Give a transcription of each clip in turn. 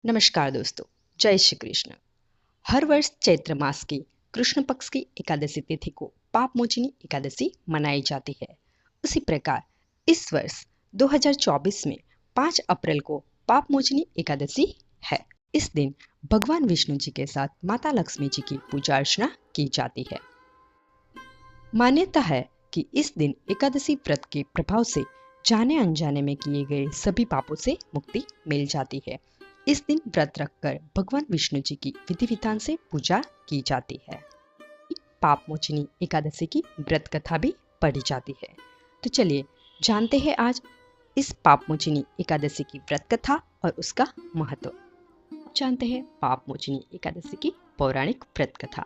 नमस्कार दोस्तों, जय श्री कृष्ण। हर वर्ष चैत्र मास की कृष्ण पक्ष की एकादशी तिथि को पापमोचिनी एकादशी मनाई जाती है। उसी प्रकार इस वर्ष 2024 में 5 अप्रैल को पापमोचिनी एकादशी है। इस दिन भगवान विष्णु जी के साथ माता लक्ष्मी जी की पूजा अर्चना की जाती है। मान्यता है कि इस दिन एकादशी व्रत के प्रभाव से जाने अनजाने में किए गए सभी पापों से मुक्ति मिल जाती है। इस दिन व्रत रखकर भगवान विष्णु जी की विधि विधान से पूजा की जाती है। पापमोचिनी एकादशी की व्रत कथा भी पढ़ी जाती है। तो चलिए जानते हैं आज इस पापमोचिनी एकादशी की व्रत कथा और उसका महत्व। जानते हैं पापमोचिनी एकादशी की पौराणिक व्रत कथा।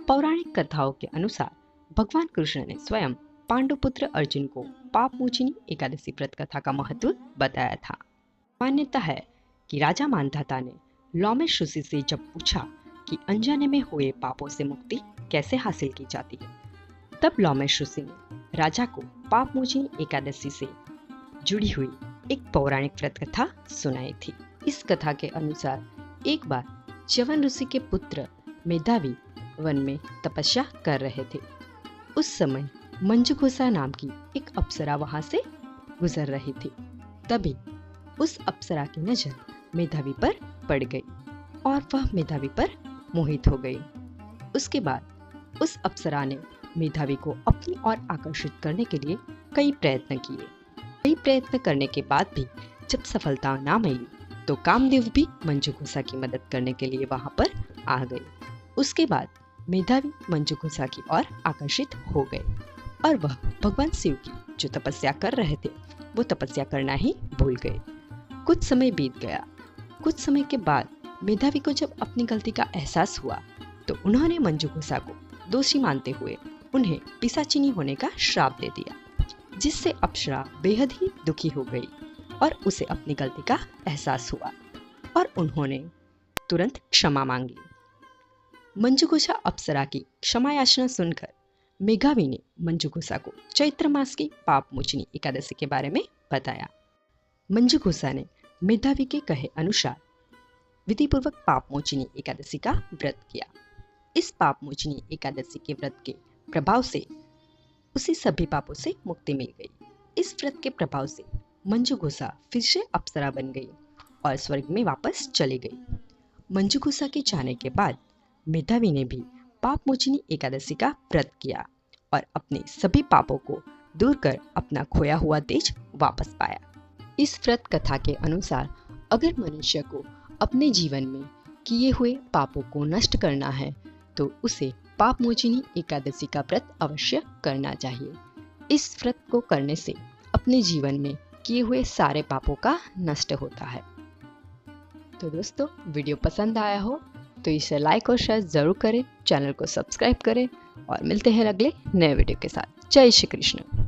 पौराणिक कथाओं के अनुसार भगवान कृष्ण ने स्वयं पांडुपुत्र अर्जुन को पापमोचिनी एकादशी व्रत कथा का महत्व बताया था। मान्यता है कि राजा मानधाता ने लोमेश ऋषि से जब पूछा कि अनजाने में हुए पापों से मुक्ति कैसे हासिल की जाती है, तब लोमेश ऋषि ने राजा को पापमोचिनी एकादशी से जुड़ी हुई एक पौराणिक व्रत कथा सुनाई थी। इस कथा के अनुसार एक बार च्यवन ऋषि के पुत्र मेधावी वन में तपस्या कर रहे थे। उस समय मंजुघोषा नाम की एक अप्सरा वहां से गुजर रही थी। तभी उस अप्सरा की नजर मेधावी पर पड़ गई और वह मेधावी पर मोहित हो गई। उसके बाद उस अप्सरा ने मेधावी को अपनी ओर आकर्षित करने के लिए कई प्रयत्न करने के बाद भी जब सफलता ना मिली तो कामदेव भी मंजुघोषा की मदद करने के लिए वहां पर आ गए। उसके बाद मेधावी मंजुघोषा की ओर आकर्षित हो गए और वह भगवान शिव की जो तपस्या कर रहे थे वो तपस्या करना ही भूल गए। कुछ समय बीत गया। कुछ समय के बाद मेधावी को जब अपनी गलती का एहसास हुआ तो उन्होंने मंजुघोषा को दोषी मानते हुए उन्हें पिशाचिनी होने का श्राप दे दिया, जिससे अप्सरा बेहद ही दुखी हो गई और उसे अपनी गलती का एहसास हुआ और उन्होंने तुरंत क्षमा मांगी। मंजुघोषा अप्सरा की क्षमा याचना सुनकर मेधावी ने मंजुघोषा को चैत्र मास की पापमोचिनी एकादशी के बारे में बताया। मंजुघोषा ने मेधावी के कहे अनुसार विधिपूर्वक पापमोचिनी एकादशी का व्रत किया। इस पापमोचिनी एकादशी के व्रत के प्रभाव से उसे सभी पापों से मुक्ति मिल गई। इस व्रत के प्रभाव से मंजुघोषा फिर से अप्सरा बन गई और स्वर्ग में वापस चली गई। मंजुघोषा के जाने के बाद मेधावी ने भी पापमोचिनी एकादशी का व्रत किया और अपने सभी पापों को दूर कर अपना खोया हुआ तेज वापस पाया। इस व्रत कथा के अनुसार अगर मनुष्य को अपने जीवन में किए हुए पापों को नष्ट करना है तो उसे पापमोचिनी एकादशी का व्रत अवश्य करना चाहिए। इस व्रत को करने से अपने जीवन में किए हुए सारे पापों का नष्ट होता है। तो दोस्तों, वीडियो पसंद आया हो तो इसे लाइक और शेयर जरूर करें, चैनल को सब्सक्राइब करें और मिलते हैं अगले नए वीडियो के साथ। जय श्री कृष्ण।